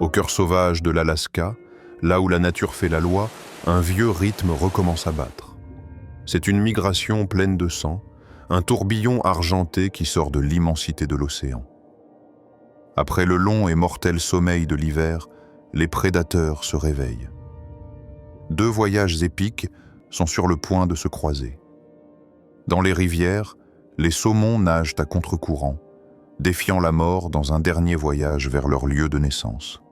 Au cœur sauvage de l'Alaska, là où la nature fait la loi, un vieux rythme recommence à battre. C'est une migration pleine de sang, un tourbillon argenté qui sort de l'immensité de l'océan. Après le long et mortel sommeil de l'hiver, les prédateurs se réveillent. Deux voyages épiques sont sur le point de se croiser. Dans les rivières, les saumons nagent à contre-courant, défiant la mort dans un dernier voyage vers leur lieu de naissance.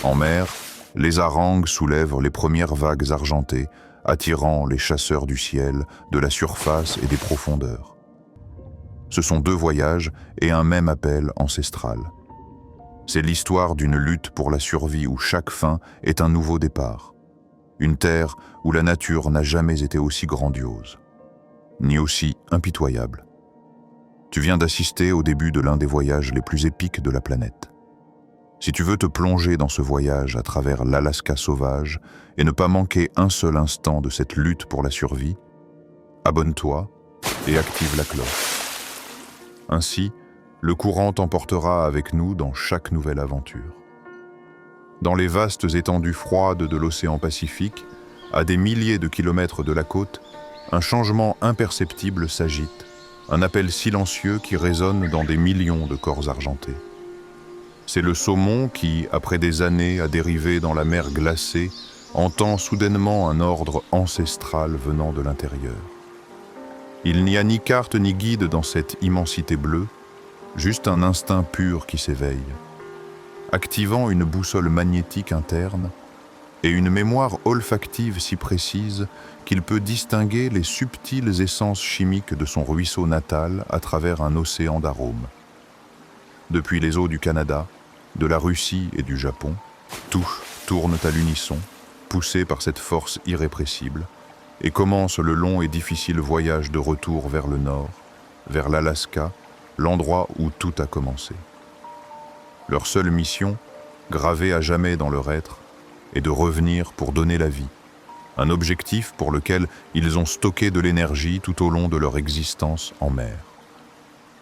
En mer, les harangues soulèvent les premières vagues argentées, attirant les chasseurs du ciel, de la surface et des profondeurs. Ce sont deux voyages et un même appel ancestral. C'est l'histoire d'une lutte pour la survie où chaque fin est un nouveau départ. Une terre où la nature n'a jamais été aussi grandiose, ni aussi impitoyable. Tu viens d'assister au début de l'un des voyages les plus épiques de la planète. Si tu veux te plonger dans ce voyage à travers l'Alaska sauvage et ne pas manquer un seul instant de cette lutte pour la survie, abonne-toi et active la cloche. Ainsi, le courant t'emportera avec nous dans chaque nouvelle aventure. Dans les vastes étendues froides de l'océan Pacifique, à des milliers de kilomètres de la côte, un changement imperceptible s'agite, un appel silencieux qui résonne dans des millions de corps argentés. C'est le saumon qui, après des années à dériver dans la mer glacée, entend soudainement un ordre ancestral venant de l'intérieur. Il n'y a ni carte ni guide dans cette immensité bleue, juste un instinct pur qui s'éveille, activant une boussole magnétique interne et une mémoire olfactive si précise qu'il peut distinguer les subtiles essences chimiques de son ruisseau natal à travers un océan d'arômes. Depuis les eaux du Canada, de la Russie et du Japon, tout tourne à l'unisson, poussé par cette force irrépressible, et commence le long et difficile voyage de retour vers le nord, vers l'Alaska, l'endroit où tout a commencé. Leur seule mission, gravée à jamais dans leur être, est de revenir pour donner la vie, un objectif pour lequel ils ont stocké de l'énergie tout au long de leur existence en mer.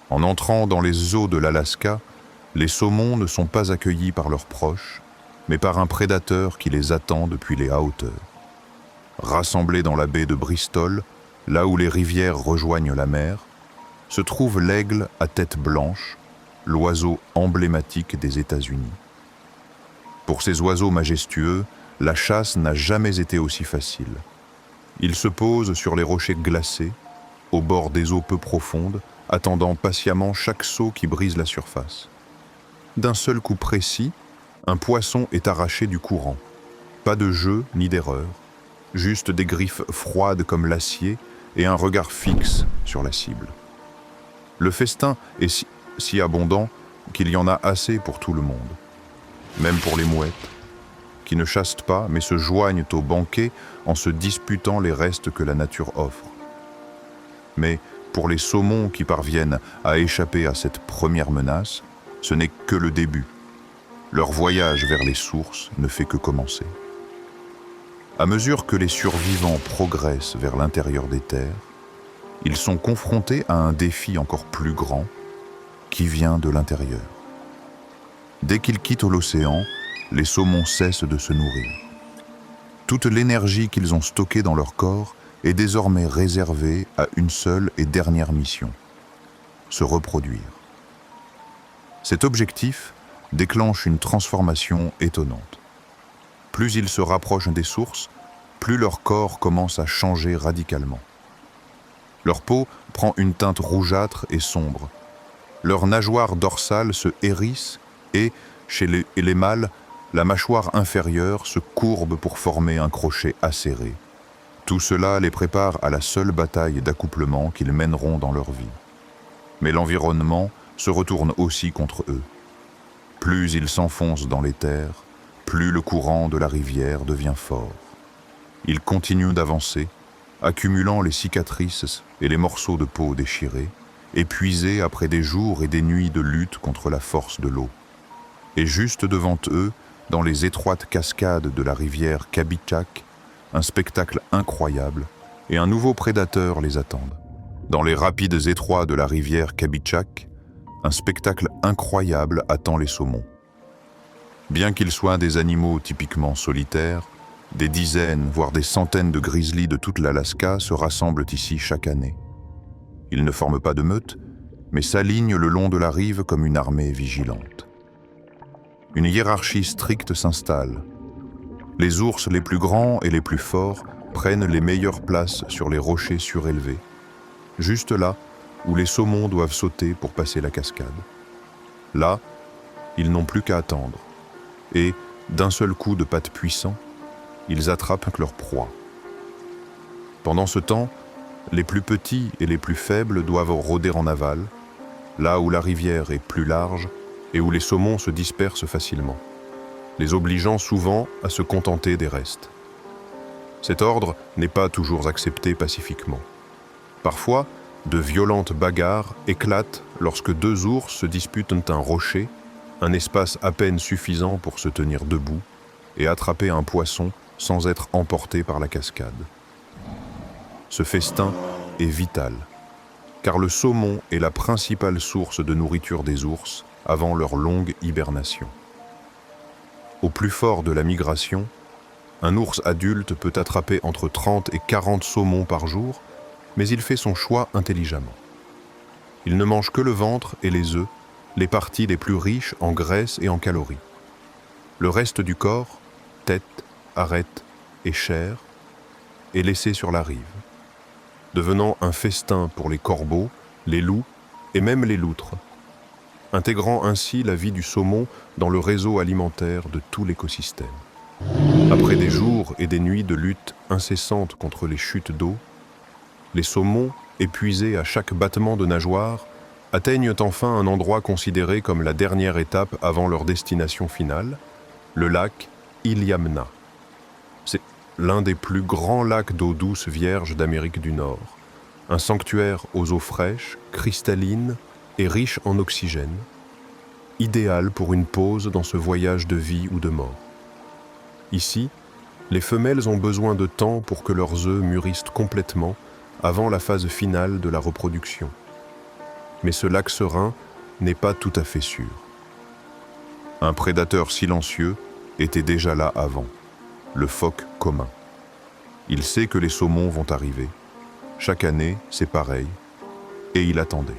En entrant dans les eaux de l'Alaska, les saumons ne sont pas accueillis par leurs proches, mais par un prédateur qui les attend depuis les hauteurs. Rassemblés dans la baie de Bristol, là où les rivières rejoignent la mer, se trouve l'aigle à tête blanche, l'oiseau emblématique des États-Unis. Pour ces oiseaux majestueux, la chasse n'a jamais été aussi facile. Ils se posent sur les rochers glacés, au bord des eaux peu profondes, attendant patiemment chaque saut qui brise la surface. D'un seul coup précis, un poisson est arraché du courant. Pas de jeu ni d'erreur, juste des griffes froides comme l'acier et un regard fixe sur la cible. Le festin est si abondant qu'il y en a assez pour tout le monde. Même pour les mouettes, qui ne chassent pas mais se joignent au banquet en se disputant les restes que la nature offre. Mais pour les saumons qui parviennent à échapper à cette première menace, ce n'est que le début. Leur voyage vers les sources ne fait que commencer. À mesure que les survivants progressent vers l'intérieur des terres, ils sont confrontés à un défi encore plus grand qui vient de l'intérieur. Dès qu'ils quittent l'océan, les saumons cessent de se nourrir. Toute l'énergie qu'ils ont stockée dans leur corps est désormais réservée à une seule et dernière mission, se reproduire. Cet objectif déclenche une transformation étonnante. Plus ils se rapprochent des sources, plus leur corps commence à changer radicalement. Leur peau prend une teinte rougeâtre et sombre. Leur nageoire dorsale se hérisse et, chez les mâles, la mâchoire inférieure se courbe pour former un crochet acéré. Tout cela les prépare à la seule bataille d'accouplement qu'ils mèneront dans leur vie. Mais l'environnement se retourne aussi contre eux. Plus ils s'enfoncent dans les terres, plus le courant de la rivière devient fort. Ils continuent d'avancer, accumulant les cicatrices et les morceaux de peau déchirés, épuisés après des jours et des nuits de lutte contre la force de l'eau. Et juste devant eux, dans les étroites cascades de la rivière Kabichak, un spectacle incroyable et un nouveau prédateur les attendent. Dans les rapides étroits de la rivière Kabichak, un spectacle incroyable attend les saumons. Bien qu'ils soient des animaux typiquement solitaires, des dizaines, voire des centaines de grizzlies de toute l'Alaska se rassemblent ici chaque année. Ils ne forment pas de meute, mais s'alignent le long de la rive comme une armée vigilante. Une hiérarchie stricte s'installe. Les ours les plus grands et les plus forts prennent les meilleures places sur les rochers surélevés, juste là où les saumons doivent sauter pour passer la cascade. Là, ils n'ont plus qu'à attendre, et, d'un seul coup de patte puissant, ils attrapent leur proie. Pendant ce temps, les plus petits et les plus faibles doivent rôder en aval, là où la rivière est plus large et où les saumons se dispersent facilement, les obligeant souvent à se contenter des restes. Cet ordre n'est pas toujours accepté pacifiquement. Parfois, de violentes bagarres éclatent lorsque deux ours se disputent un rocher, un espace à peine suffisant pour se tenir debout et attraper un poisson sans être emporté par la cascade. Ce festin est vital, car le saumon est la principale source de nourriture des ours avant leur longue hibernation. Au plus fort de la migration, un ours adulte peut attraper entre 30 et 40 saumons par jour, mais il fait son choix intelligemment. Il ne mange que le ventre et les œufs, les parties les plus riches en graisse et en calories. Le reste du corps, tête, arête et chair, est laissé sur la rive, devenant un festin pour les corbeaux, les loups et même les loutres, intégrant ainsi la vie du saumon dans le réseau alimentaire de tout l'écosystème. Après des jours et des nuits de lutte incessante contre les chutes d'eau, les saumons, épuisés à chaque battement de nageoire, atteignent enfin un endroit considéré comme la dernière étape avant leur destination finale, le lac Iliamna. C'est l'un des plus grands lacs d'eau douce vierge d'Amérique du Nord, un sanctuaire aux eaux fraîches, cristallines et riches en oxygène, idéal pour une pause dans ce voyage de vie ou de mort. Ici, les femelles ont besoin de temps pour que leurs œufs mûrissent complètement avant la phase finale de la reproduction. Mais ce lac serein n'est pas tout à fait sûr. Un prédateur silencieux était déjà là avant, le phoque commun. Il sait que les saumons vont arriver. Chaque année, c'est pareil, et il attendait.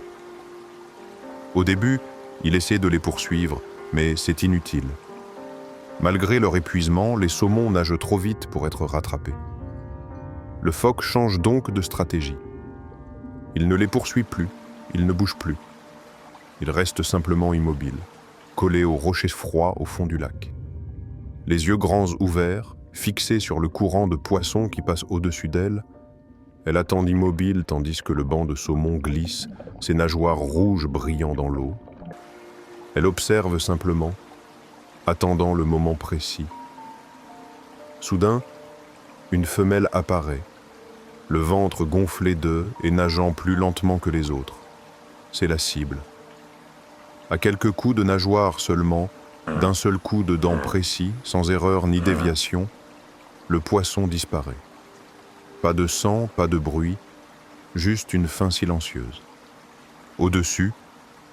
Au début, il essaie de les poursuivre, mais c'est inutile. Malgré leur épuisement, les saumons nagent trop vite pour être rattrapés. Le phoque change donc de stratégie. Il ne les poursuit plus, il ne bouge plus. Il reste simplement immobile, collé aux rochers froids au fond du lac. Les yeux grands ouverts, fixés sur le courant de poissons qui passe au-dessus d'elle, elle attend immobile tandis que le banc de saumon glisse, ses nageoires rouges brillant dans l'eau. Elle observe simplement, attendant le moment précis. Soudain, une femelle apparaît, le ventre gonflé d'œufs et nageant plus lentement que les autres. C'est la cible. À quelques coups de nageoire seulement, d'un seul coup de dents précis, sans erreur ni déviation, le poisson disparaît. Pas de sang, pas de bruit, juste une fin silencieuse. Au-dessus,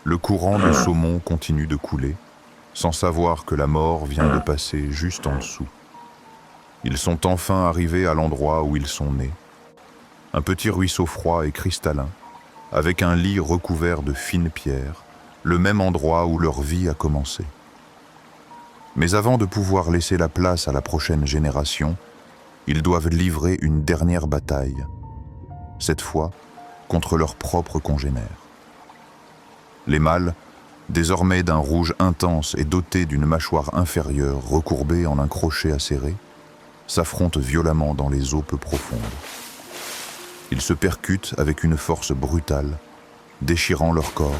le courant de saumon continue de couler, sans savoir que la mort vient de passer juste en dessous. Ils sont enfin arrivés à l'endroit où ils sont nés. Un petit ruisseau froid et cristallin, avec un lit recouvert de fines pierres, le même endroit où leur vie a commencé. Mais avant de pouvoir laisser la place à la prochaine génération, ils doivent livrer une dernière bataille, cette fois contre leurs propres congénères. Les mâles, désormais d'un rouge intense et dotés d'une mâchoire inférieure recourbée en un crochet acéré, s'affrontent violemment dans les eaux peu profondes. Ils se percutent avec une force brutale, déchirant leur corps,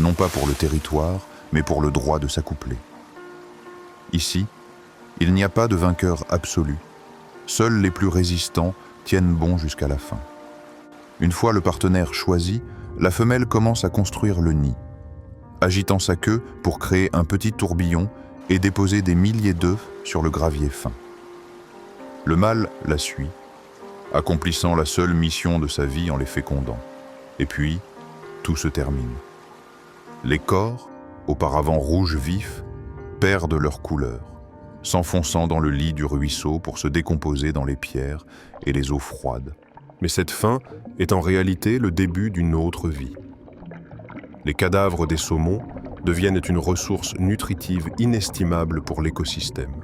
non pas pour le territoire, mais pour le droit de s'accoupler. Ici, il n'y a pas de vainqueur absolu. Seuls les plus résistants tiennent bon jusqu'à la fin. Une fois le partenaire choisi, la femelle commence à construire le nid, agitant sa queue pour créer un petit tourbillon et déposer des milliers d'œufs sur le gravier fin. Le mâle la suit, accomplissant la seule mission de sa vie en les fécondant. Et puis, tout se termine. Les corps, auparavant rouges vifs, perdent leur couleur, s'enfonçant dans le lit du ruisseau pour se décomposer dans les pierres et les eaux froides. Mais cette fin est en réalité le début d'une autre vie. Les cadavres des saumons deviennent une ressource nutritive inestimable pour l'écosystème.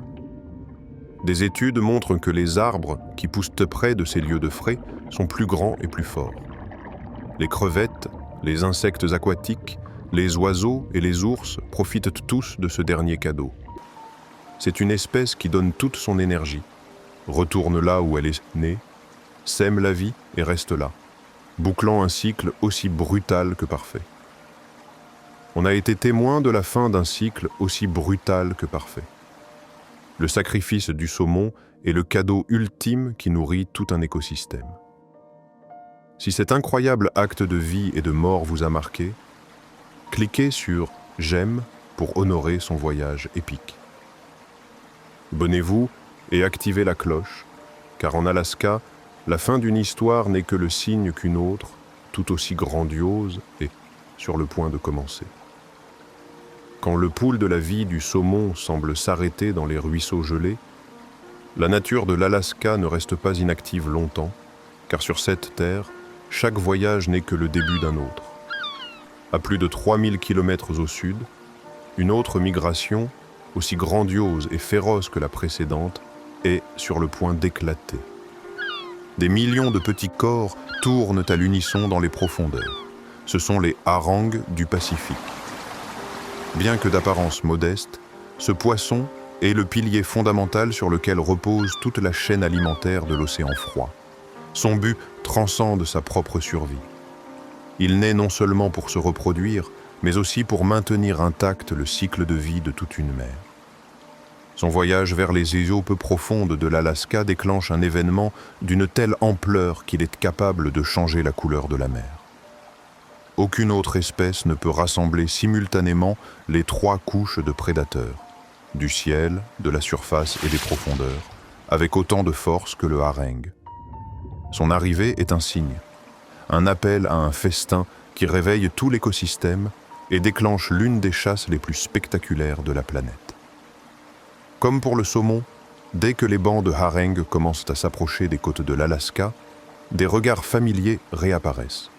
Des études montrent que les arbres qui poussent près de ces lieux de frai sont plus grands et plus forts. Les crevettes, les insectes aquatiques, les oiseaux et les ours profitent tous de ce dernier cadeau. C'est une espèce qui donne toute son énergie, retourne là où elle est née, sème la vie et reste là, bouclant un cycle aussi brutal que parfait. On a été témoin de la fin d'un cycle aussi brutal que parfait. Le sacrifice du saumon est le cadeau ultime qui nourrit tout un écosystème. Si cet incroyable acte de vie et de mort vous a marqué, cliquez sur « J'aime » pour honorer son voyage épique. Abonnez-vous et activez la cloche, car en Alaska, la fin d'une histoire n'est que le signe qu'une autre, tout aussi grandiose, est sur le point de commencer. Quand le pouls de la vie du saumon semble s'arrêter dans les ruisseaux gelés, la nature de l'Alaska ne reste pas inactive longtemps, car sur cette terre, chaque voyage n'est que le début d'un autre. À plus de 3000 km au sud, une autre migration, aussi grandiose et féroce que la précédente, est sur le point d'éclater. Des millions de petits corps tournent à l'unisson dans les profondeurs. Ce sont les harangues du Pacifique. Bien que d'apparence modeste, ce poisson est le pilier fondamental sur lequel repose toute la chaîne alimentaire de l'océan froid. Son but transcende sa propre survie. Il naît non seulement pour se reproduire, mais aussi pour maintenir intact le cycle de vie de toute une mer. Son voyage vers les eaux peu profondes de l'Alaska déclenche un événement d'une telle ampleur qu'il est capable de changer la couleur de la mer. Aucune autre espèce ne peut rassembler simultanément les 3 couches de prédateurs, du ciel, de la surface et des profondeurs, avec autant de force que le harengue. Son arrivée est un signe, un appel à un festin qui réveille tout l'écosystème et déclenche l'une des chasses les plus spectaculaires de la planète. Comme pour le saumon, dès que les bancs de harengue commencent à s'approcher des côtes de l'Alaska, des regards familiers réapparaissent.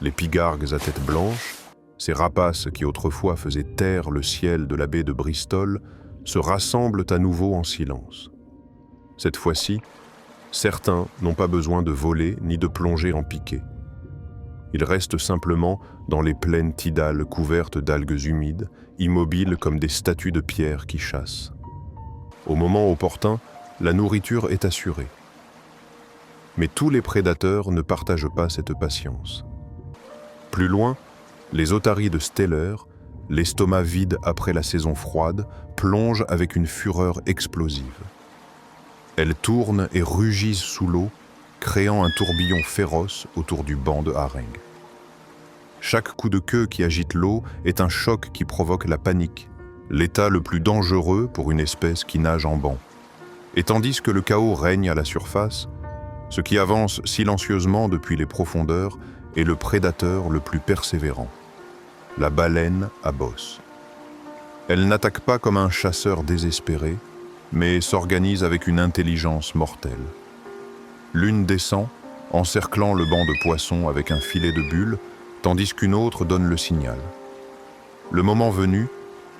Les pigargues à tête blanche, ces rapaces qui autrefois faisaient taire le ciel de la baie de Bristol, se rassemblent à nouveau en silence. Cette fois-ci, certains n'ont pas besoin de voler ni de plonger en piqué. Ils restent simplement dans les plaines tidales couvertes d'algues humides, immobiles comme des statues de pierre qui chassent. Au moment opportun, la nourriture est assurée. Mais tous les prédateurs ne partagent pas cette patience. Plus loin, les otaries de Steller, l'estomac vide après la saison froide, plongent avec une fureur explosive. Elles tournent et rugissent sous l'eau, créant un tourbillon féroce autour du banc de harengue. Chaque coup de queue qui agite l'eau est un choc qui provoque la panique, l'état le plus dangereux pour une espèce qui nage en banc. Et tandis que le chaos règne à la surface, ce qui avance silencieusement depuis les profondeurs est le prédateur le plus persévérant, la baleine à bosse. Elle n'attaque pas comme un chasseur désespéré, mais s'organise avec une intelligence mortelle. L'une descend, encerclant le banc de poissons avec un filet de bulles, tandis qu'une autre donne le signal. Le moment venu,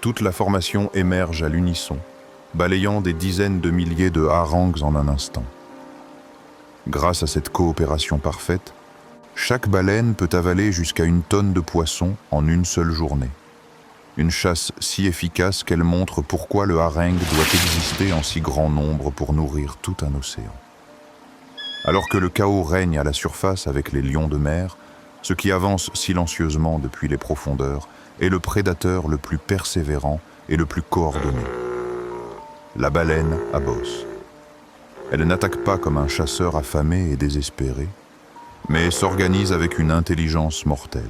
toute la formation émerge à l'unisson, balayant des dizaines de milliers de harangues en un instant. Grâce à cette coopération parfaite, chaque baleine peut avaler jusqu'à 1 tonne de poissons en une seule journée. Une chasse si efficace qu'elle montre pourquoi le harengue doit exister en si grand nombre pour nourrir tout un océan. Alors que le chaos règne à la surface avec les lions de mer, ce qui avance silencieusement depuis les profondeurs est le prédateur le plus persévérant et le plus coordonné. La baleine à bosse. Elle n'attaque pas comme un chasseur affamé et désespéré, mais s'organise avec une intelligence mortelle.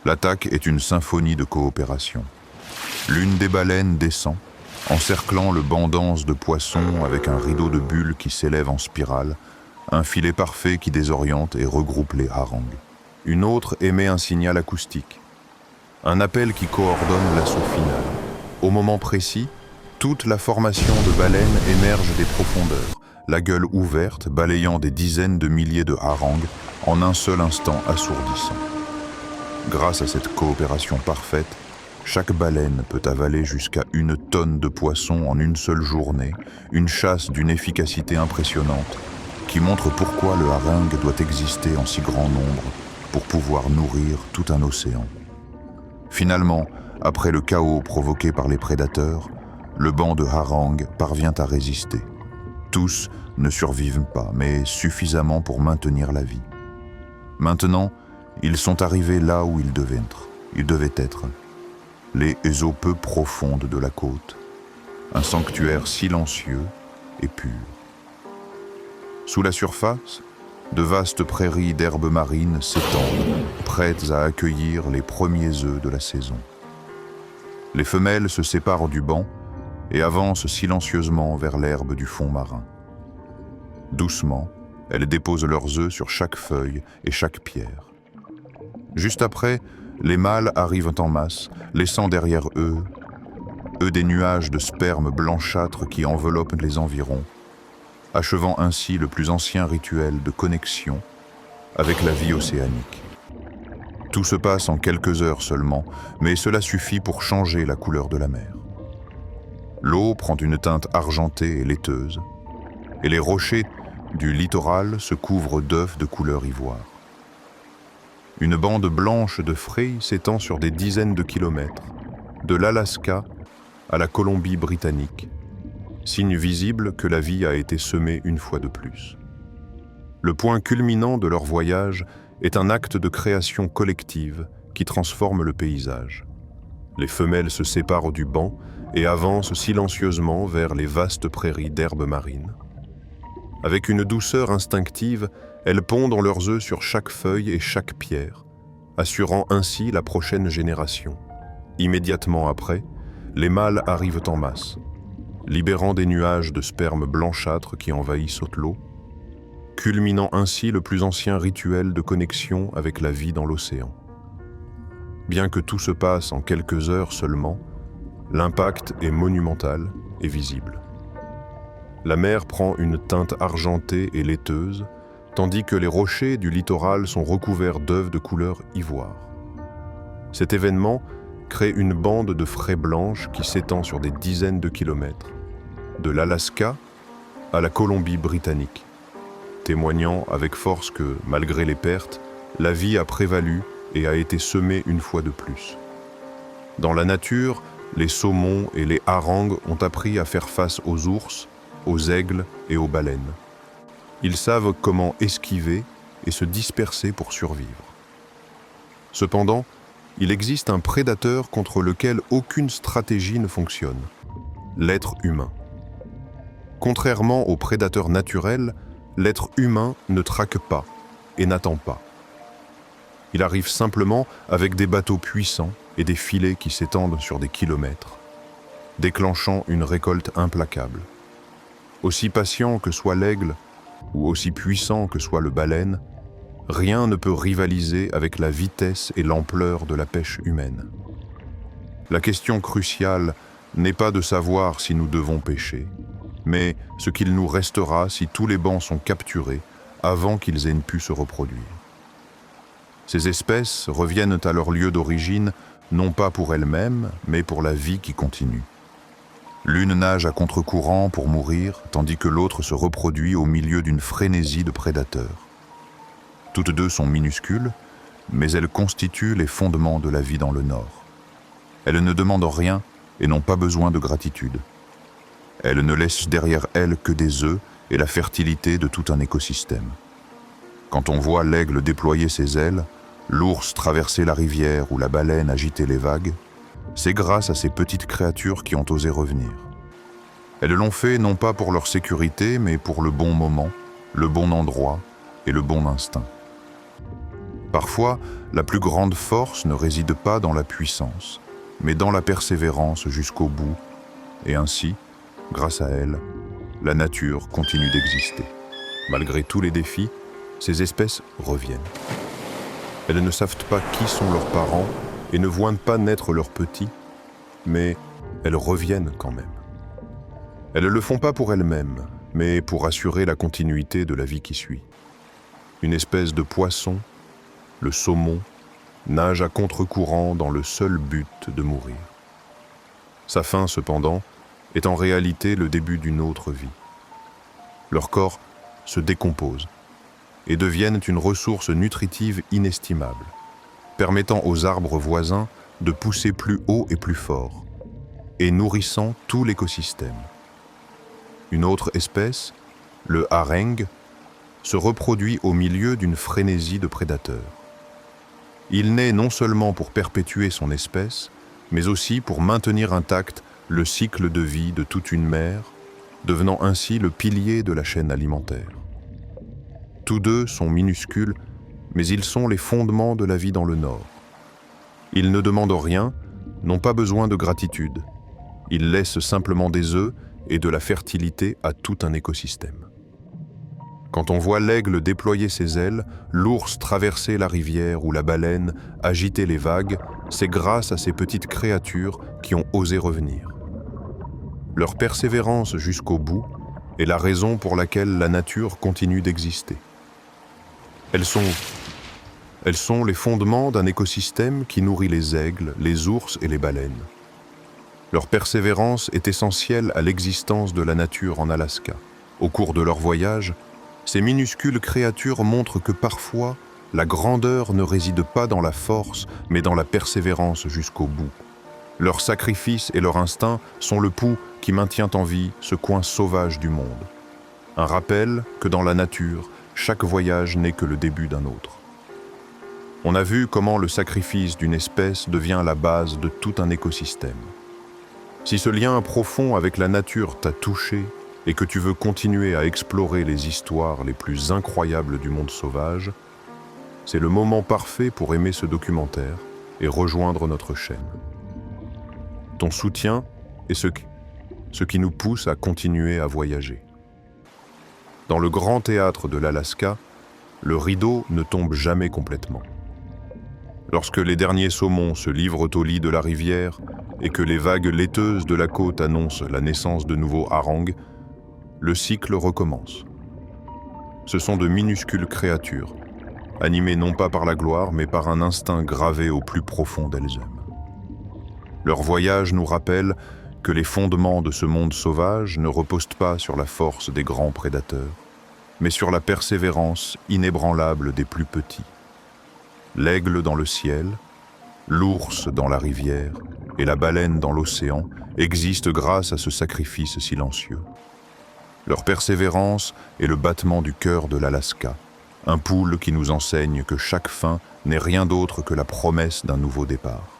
L'attaque est une symphonie de coopération. L'une des baleines descend, encerclant le banc dense de poissons avec un rideau de bulles qui s'élève en spirale, un filet parfait qui désoriente et regroupe les harangues. Une autre émet un signal acoustique, un appel qui coordonne l'assaut final. Au moment précis, toute la formation de baleines émerge des profondeurs, la gueule ouverte, balayant des dizaines de milliers de harangues en un seul instant assourdissant. Grâce à cette coopération parfaite, chaque baleine peut avaler jusqu'à 1 tonne de poissons en une seule journée, une chasse d'une efficacité impressionnante qui montre pourquoi le haringue doit exister en si grand nombre pour pouvoir nourrir tout un océan. Finalement, après le chaos provoqué par les prédateurs, le banc de harangues parvient à résister. Tous ne survivent pas, mais suffisamment pour maintenir la vie. Maintenant, ils sont arrivés là où ils devaient être. Les eaux peu profondes de la côte, un sanctuaire silencieux et pur. Sous la surface, de vastes prairies d'herbes marines s'étendent, prêtes à accueillir les premiers œufs de la saison. Les femelles se séparent du banc et avancent silencieusement vers l'herbe du fond marin. Doucement, elles déposent leurs œufs sur chaque feuille et chaque pierre. Juste après, les mâles arrivent en masse, laissant derrière eux des nuages de sperme blanchâtre qui enveloppent les environs, achevant ainsi le plus ancien rituel de connexion avec la vie océanique. Tout se passe en quelques heures seulement, mais cela suffit pour changer la couleur de la mer. L'eau prend une teinte argentée et laiteuse, et les rochers du littoral se couvrent d'œufs de couleur ivoire. Une bande blanche de fraye s'étend sur des dizaines de kilomètres, de l'Alaska à la Colombie-Britannique, signe visible que la vie a été semée une fois de plus. Le point culminant de leur voyage est un acte de création collective qui transforme le paysage. Les femelles se séparent du banc et avancent silencieusement vers les vastes prairies d'herbes marines. Avec une douceur instinctive, elles pondent leurs œufs sur chaque feuille et chaque pierre, assurant ainsi la prochaine génération. Immédiatement après, les mâles arrivent en masse, libérant des nuages de sperme blanchâtre qui envahissent l'eau, culminant ainsi le plus ancien rituel de connexion avec la vie dans l'océan. Bien que tout se passe en quelques heures seulement, l'impact est monumental et visible. La mer prend une teinte argentée et laiteuse, tandis que les rochers du littoral sont recouverts d'œufs de couleur ivoire. Cet événement crée une bande de fraie blanche qui s'étend sur des dizaines de kilomètres, de l'Alaska à la Colombie-Britannique, témoignant avec force que, malgré les pertes, la vie a prévalu et a été semée une fois de plus. Dans la nature, les saumons et les harangues ont appris à faire face aux ours, aux aigles et aux baleines. Ils savent comment esquiver et se disperser pour survivre. Cependant, il existe un prédateur contre lequel aucune stratégie ne fonctionne, l'être humain. Contrairement aux prédateurs naturels, l'être humain ne traque pas et n'attend pas. Il arrive simplement avec des bateaux puissants et des filets qui s'étendent sur des kilomètres, déclenchant une récolte implacable. Aussi patient que soit l'aigle, ou aussi puissant que soit le baleine, rien ne peut rivaliser avec la vitesse et l'ampleur de la pêche humaine. La question cruciale n'est pas de savoir si nous devons pêcher, mais ce qu'il nous restera si tous les bancs sont capturés avant qu'ils aient pu se reproduire. Ces espèces reviennent à leur lieu d'origine non pas pour elles-mêmes, mais pour la vie qui continue. L'une nage à contre-courant pour mourir, tandis que l'autre se reproduit au milieu d'une frénésie de prédateurs. Toutes deux sont minuscules, mais elles constituent les fondements de la vie dans le Nord. Elles ne demandent rien et n'ont pas besoin de gratitude. Elles ne laissent derrière elles que des œufs et la fertilité de tout un écosystème. Quand on voit l'aigle déployer ses ailes, l'ours traverser la rivière ou la baleine agiter les vagues, c'est grâce à ces petites créatures qui ont osé revenir. Elles l'ont fait non pas pour leur sécurité, mais pour le bon moment, le bon endroit et le bon instinct. Parfois, la plus grande force ne réside pas dans la puissance, mais dans la persévérance jusqu'au bout, et ainsi, grâce à elle, la nature continue d'exister. Malgré tous les défis, ces espèces reviennent. Elles ne savent pas qui sont leurs parents et ne voient pas naître leurs petits, mais elles reviennent quand même. Elles ne le font pas pour elles-mêmes, mais pour assurer la continuité de la vie qui suit. Une espèce de poisson, le saumon, nage à contre-courant dans le seul but de mourir. Sa fin, cependant, est en réalité le début d'une autre vie. Leurs corps se décomposent et deviennent une ressource nutritive inestimable, permettant aux arbres voisins de pousser plus haut et plus fort, et nourrissant tout l'écosystème. Une autre espèce, le hareng, se reproduit au milieu d'une frénésie de prédateurs. Il naît non seulement pour perpétuer son espèce, mais aussi pour maintenir intact le cycle de vie de toute une mer, devenant ainsi le pilier de la chaîne alimentaire. Tous deux sont minuscules, mais ils sont les fondements de la vie dans le Nord. Ils ne demandent rien, n'ont pas besoin de gratitude. Ils laissent simplement des œufs et de la fertilité à tout un écosystème. Quand on voit l'aigle déployer ses ailes, l'ours traverser la rivière ou la baleine agiter les vagues, c'est grâce à ces petites créatures qui ont osé revenir. Leur persévérance jusqu'au bout est la raison pour laquelle la nature continue d'exister. Elles sont les fondements d'un écosystème qui nourrit les aigles, les ours et les baleines. Leur persévérance est essentielle à l'existence de la nature en Alaska. Au cours de leur voyage, ces minuscules créatures montrent que parfois, la grandeur ne réside pas dans la force, mais dans la persévérance jusqu'au bout. Leur sacrifice et leur instinct sont le pouls qui maintient en vie ce coin sauvage du monde. Un rappel que dans la nature, chaque voyage n'est que le début d'un autre. On a vu comment le sacrifice d'une espèce devient la base de tout un écosystème. Si ce lien profond avec la nature t'a touché et que tu veux continuer à explorer les histoires les plus incroyables du monde sauvage, c'est le moment parfait pour aimer ce documentaire et rejoindre notre chaîne. Ton soutien est ce qui nous pousse à continuer à voyager. Dans le grand théâtre de l'Alaska, le rideau ne tombe jamais complètement. Lorsque les derniers saumons se livrent au lit de la rivière et que les vagues laiteuses de la côte annoncent la naissance de nouveaux harangues, le cycle recommence. Ce sont de minuscules créatures, animées non pas par la gloire, mais par un instinct gravé au plus profond d'elles-mêmes. Leur voyage nous rappelle que les fondements de ce monde sauvage ne reposent pas sur la force des grands prédateurs, mais sur la persévérance inébranlable des plus petits. L'aigle dans le ciel, l'ours dans la rivière et la baleine dans l'océan existent grâce à ce sacrifice silencieux. Leur persévérance est le battement du cœur de l'Alaska, un pouls qui nous enseigne que chaque fin n'est rien d'autre que la promesse d'un nouveau départ.